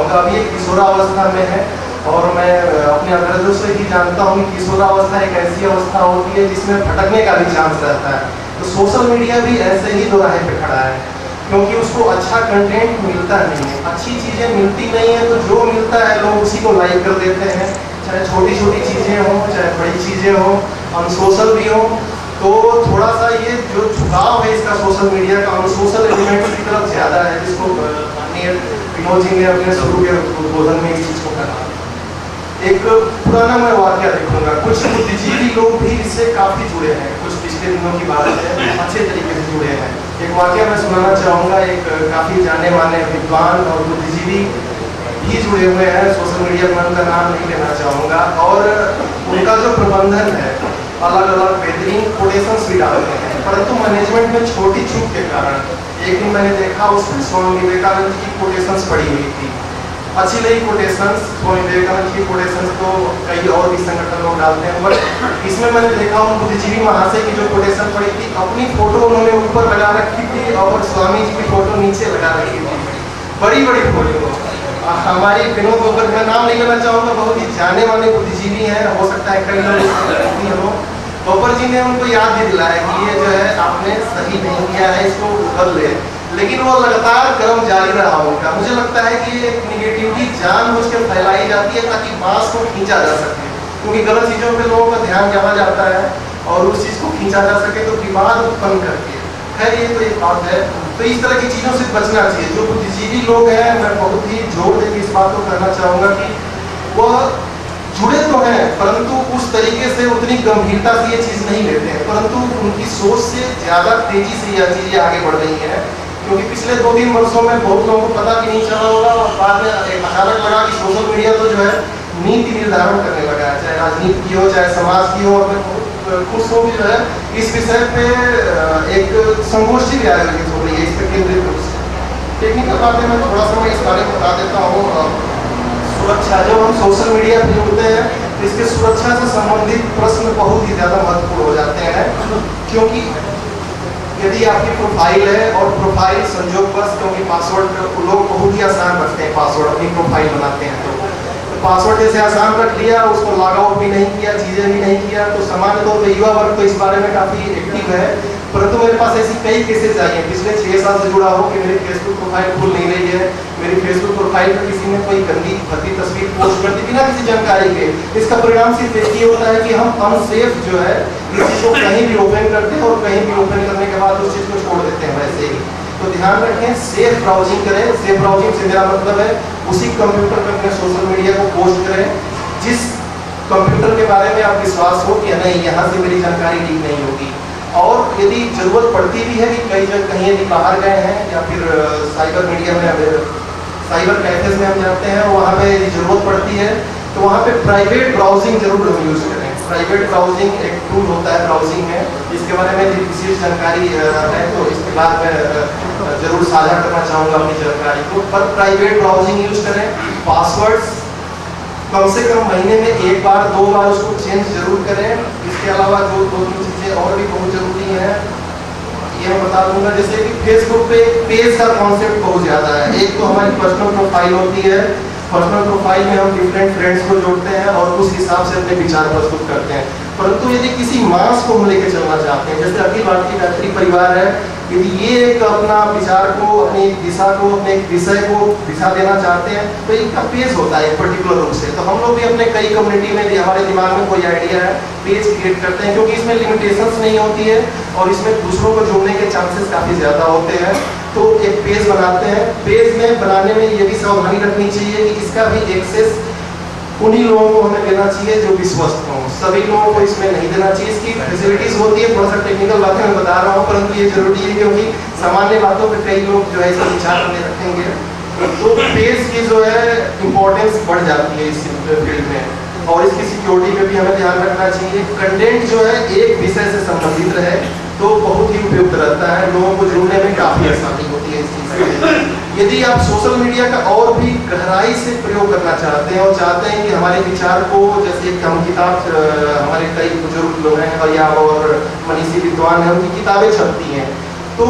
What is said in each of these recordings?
चाहूँगा। अभी एक किशोरावस्था में है और मैं अपने अंग्रेजों से ही जानता हूँ कि किशोरावस्था एक ऐसी अवस्था होती है जिसमें भटकने का भी चांस रहता है। तो सोशल मीडिया भी ऐसे ही दोराहे पे खड़ा है, क्योंकि उसको अच्छा कंटेंट मिलता नहीं है, अच्छी चीज़ें मिलती नहीं है, तो जो मिलता है लोग उसी को लाइक कर देते हैं, चाहे छोटी छोटी चीज़ें हों चाहे बड़ी चीज़ें हों, अनसोशल भी हों। तो थोड़ा सा ये जो झुकाव है इसका सोशल मीडिया का अनसोशल एलिमेंट्स की तरफ ज़्यादा है, जिसको माननीय विनोद जी ने अपने शुरू के उद्बोधन में इस चीज़ को कहा। एक पुराना मैं वाक्य देखूंगा, कुछ बुद्धिजीवी लोग भी इससे काफ़ी जुड़े हैं, कुछ पिछले दिनों की बात है, अच्छे तरीके से जुड़े हैं। एक वाक्य मैं सुनाना चाहूँगा, एक काफ़ी जाने माने विद्वान और बुद्धिजीवी भी जुड़े हुए हैं, सोशल मीडिया पर उनका नाम नहीं लेना चाहूँगा, और उनका जो प्रबंधन है अलग अलग बेहतरीन कोटेशंस भी डालते हैं, परंतु मैनेजमेंट में छोटी चूक के कारण एक दिन मैंने देखा उसमें स्वामी विवेकानंद की कोटेशंस पड़ी हुई थी, अच्छी लगी कोटेशंस। स्वामी विवेकानंद की कोटेशंस तो कई और भी संगठन लोग डालते हैं, बट इसमें मैंने देखा उन बुद्धिजीवी महाशय की जो कोटेशन पड़ी थी, अपनी फोटो उन्होंने ऊपर लगा रखी थी और स्वामी जी की फोटो नीचे लगा रखी थी, बड़ी बड़ी फोटो। हमारी विनोद बब्बर, मैं नाम नहीं लेना चाहूँगा, बहुत ही जाने माने बुद्धिजीवी हैं, हो सकता है कई लोग हो, बब्बर जी ने उनको याद भी दिलाया कि ये जो है आपने सही नहीं किया है, इसको बदल ले, लेकिन वो लगातार कर्म जारी रहा उनका। मुझे लगता है कि ये निगेटिविटी जानबूझ के फैलाई जाती है ताकि बांस को खींचा जा सके, क्योंकि गलत चीज़ों पे लोगों का ध्यान ज़्यादा जाता है और उस चीज़ को खींचा जा सके तो विवाद उत्पन्न करके। खैर ये तो एक बात है, तो इस तरह की चीज़ों से बचना चाहिए। जो बुद्धिजीवी लोग हैं, मैं बहुत ही जोर देकर इस बात को कहना चाहूँगा कि वह जुड़े तो हैं, परंतु उस तरीके से उतनी गंभीरता से ये चीज़ नहीं लेते हैं, परंतु उनकी सोच से ज़्यादा तेज़ी से यह चीज़ें आगे बढ़ रही हैं, क्योंकि पिछले 2-3 वर्षों में बहुत लोगों को पता भी नहीं चला होगा और बाद में एक अचानक लगा कि सोशल मीडिया तो जो है नीति निर्धारण करने लगा है, चाहे राजनीति की हो चाहे समाज की हो। और मैं बहुत खुश हूँ कि जो है इस विषय पे एक संगोष्ठी भी आयोजित हो रही है, इस पर केंद्रित रूप से। टेक्निकल बातें मैं थोड़ा सा मैं इस बारे में बता देता हूँ। सुरक्षा, जब हम सोशल मीडिया पर जुड़ते हैं तो इसके सुरक्षा से संबंधित प्रश्न बहुत ही ज़्यादा महत्वपूर्ण हो जाते हैं, क्योंकि यदि आपकी प्रोफाइल है और प्रोफाइल संयोगवश, क्योंकि पासवर्ड लोग बहुत ही आसान रखते हैं, पासवर्ड अपनी प्रोफाइल बनाते हैं तो पासवर्ड जैसे आसान रख लिया, उसको लॉग आउट भी नहीं किया, चीज़ें भी नहीं किया, तो सामान्य तौर पर युवा वर्ग तो इस बारे में काफ़ी एक्टिव है, परंतु मेरे पास ऐसी कई केसेस आई हैं पिछले 6 साल से जुड़ा हो कि मेरी फेसबुक प्रोफाइल खुल नहीं रही है, मेरी फेसबुक प्रोफाइल पर किसी ने कोई गंदी भद्दी तस्वीर पोस्ट कर दी बिना किसी जानकारी के। इसका परिणाम सिर्फ एक ही होता है कि हम अनसेफ जो है इस चीज़ को कहीं भी ओपन करते हैं और कहीं भी ओपन करने के बाद उस चीज़ को छोड़ देते हैं वैसे ही। तो ध्यान रखें, सेफ ब्राउजिंग करें। सेफ ब्राउजिंग से मेरा मतलब है उसी कंप्यूटर पर अपने सोशल मीडिया को पोस्ट करें जिस कंप्यूटर के बारे में आप विश्वास हो कि नहीं यहाँ से मेरी जानकारी लीक नहीं होगी। और यदि जरूरत पड़ती भी है कि कहीं यदि बाहर गए हैं या फिर साइबर मीडिया में साइबर कैफेज में हम जाते हैं, वहाँ पे यदि जरूरत पड़ती है तो वहाँ पे प्राइवेट ब्राउजिंग जरूर हम यूज़ करें। प्राइवेट ब्राउजिंग एक टूल होता है ब्राउजिंग में, इसके बारे में यदि विशेष जानकारी है तो इसके बाद मैं जरूर साझा करना चाहूँगा अपनी जानकारी को। पर प्राइवेट ब्राउजिंग यूज़ करें। पासवर्ड्स कम से कम महीने में 1 बार 2 बार उसको चेंज जरूर करें। इसके अलावा जो 2-3 चीज़ें और भी बहुत ज़रूरी हैं ये मैं बता दूंगा। जैसे कि फेसबुक पे पेज का कॉन्सेप्ट बहुत ज़्यादा है। एक तो हमारी पर्सनल प्रोफाइल होती है, पर्सनल प्रोफाइल में हम डिफरेंट फ्रेंड्स को जोड़ते हैं और उस हिसाब से अपने विचार प्रस्तुत करते हैं। परंतु यदि किसी मास को हम लेकर चलना चाहते हैं, जैसे अखिल भारतीय गायत्री परिवार है, यदि ये एक अपना विचार को, अपनी दिशा को, अपने विषय को दिशा देना चाहते हैं तो इनका पेज होता है पर्टिकुलर रूप से। तो हम लोग भी अपने कई कम्युनिटी में यदि हमारे दिमाग में कोई आइडिया है पेज क्रिएट करते हैं, क्योंकि इसमें लिमिटेशंस नहीं होती है और इसमें दूसरों को जोड़ने के चांसेस काफ़ी ज़्यादा होते हैं। तो एक पेज बनाते हैं। पेज में बनाने में ये भी सावधानी रखनी चाहिए कि इसका भी एक्सेस उन्हीं लोगों को हमें देना चाहिए जो विश्वस्त हों। सभी लोगों को इसमें नहीं देना चाहिए। इसकी फैसिलिटीज होती है, थोड़ा सा टेक्निकल बातें मैं बता रहा हूँ, परंतु ये जरूरी है क्योंकि सामान्य बातों पे कई लोग जो है इसका विचार करने रखेंगे। तो पेज की जो है इम्पोर्टेंस बढ़ जाती है इस फील्ड में और इसकी सिक्योरिटी पे भी हमें ध्यान रखना चाहिए। कंटेंट जो है एक विषय से संबंधित रहे तो बहुत ही उपयुक्त रहता है, लोगों को जुड़ने में काफ़ी आसानी होती है इस चीज़ से। यदि आप सोशल मीडिया का और भी गहराई से प्रयोग करना चाहते हैं और चाहते हैं कि हमारे विचार को, जैसे हम किताब, हमारे कई बुजुर्ग लोग हैं और या और मनीषी विद्वान हैं, उनकी किताबें छपती हैं, तो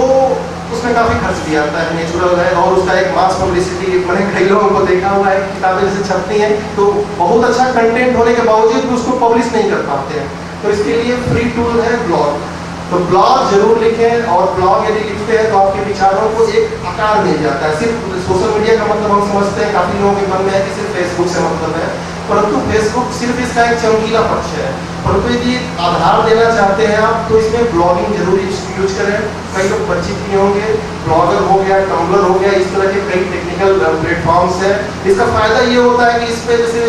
उसमें काफ़ी खर्च भी आता है, नेचुरल है, और उसका एक मास पब्लिसिटी, मैंने कई लोगों को देखा हुआ है, किताबें जैसे छपती हैं तो बहुत अच्छा कंटेंट होने के बावजूद भी उसको पब्लिश नहीं कर पाते हैं। तो इसके लिए फ्री टूल है ब्लॉग। तो ब्लॉग जरूर लिखें, और ब्लॉग यदि लिखते हैं तो आपके विचारों को एक आकार मिल जाता है। सिर्फ सोशल मीडिया का मतलब हम समझते हैं, काफ़ी लोगों के मन में है कि सिर्फ फेसबुक से मतलब है, परंतु फेसबुक सिर्फ इसका एक चमकीला पक्ष है। परंतु यदि आधार देना चाहते हैं आप, तो इसमें ब्लॉगिंग जरूर यूज करें। कई लोग परिचित नहीं होंगे, ब्लॉगर हो गया, टम्बलर हो गया, इस तरह के कई टेक्निकल प्लेटफॉर्म्स हैं। इसका फायदा ये होता है कि इस पे जैसे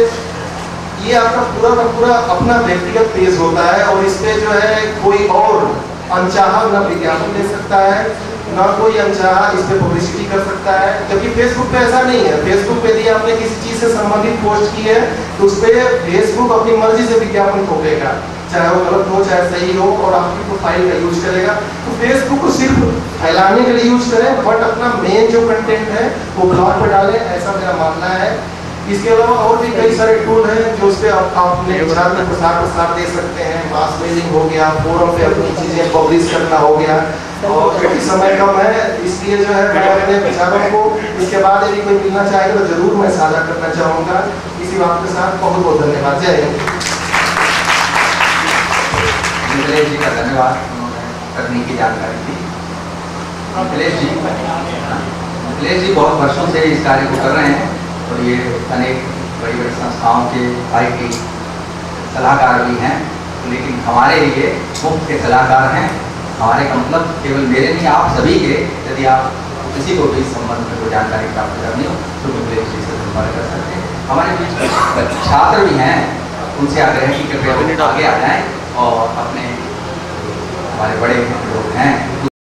ये आपका पूरा का पूरा अपना व्यक्तिगत पेज होता है, और इस पे जो है कोई और अनचाहा ना विज्ञापन दे सकता है, ना कोई अनचाहा इस पे पब्लिसिटी कर सकता है। जबकि फेसबुक पे ऐसा नहीं है। फेसबुक पे यदि आपने किसी चीज़ से संबंधित पोस्ट की है तो उस पर फेसबुक अपनी मर्जी से विज्ञापन ठोकेगा, चाहे वो गलत हो चाहे सही हो, और आपकी प्रोफाइल का यूज करेगा। तो फेसबुक को सिर्फ फैलाने के लिए यूज करें, बट अपना मेन जो कंटेंट है वो ब्लॉग पर डालें, ऐसा मेरा मानना है। इसके अलावा और भी कई सारे टूल हैं जो उस पर आप अपने विचार में प्रसार दे सकते हैं। मास मेलिंग हो गया, फोरम पे अपनी चीज़ें पब्लिश करना हो गया, और क्योंकि समय कम है इसलिए जो है मैं अपने विचारों को इसके बाद यदि कोई मिलना चाहेगा तो जरूर मैं साझा करना चाहूँगा। इसी बात के साथ बहुत बहुत धन्यवाद। जय हिंद। मिथिलेश जी का धन्यवाद, उन्होंने तकनीकी जानकारी दी। मिथिलेश जी बहुत वर्षों से इस कार्य को कर रहे हैं, और ये अनेक बड़ी बड़ी संस्थाओं के IT सलाहकार भी हैं, लेकिन हमारे लिए मुफ्त के सलाहकार हैं। हमारे का मतलब केवल मेरे नहीं, आप सभी के, यदि आप किसी को भी इस संबंध में कोई जानकारी प्राप्त करनी हो तो मिथिलेश जी से संपर्क कर सकते हैं। हमारे बीच छात्र भी हैं, उनसे आग्रह की कृपया आगे आ जाएँ और अपने हमारे बड़े लोग हैं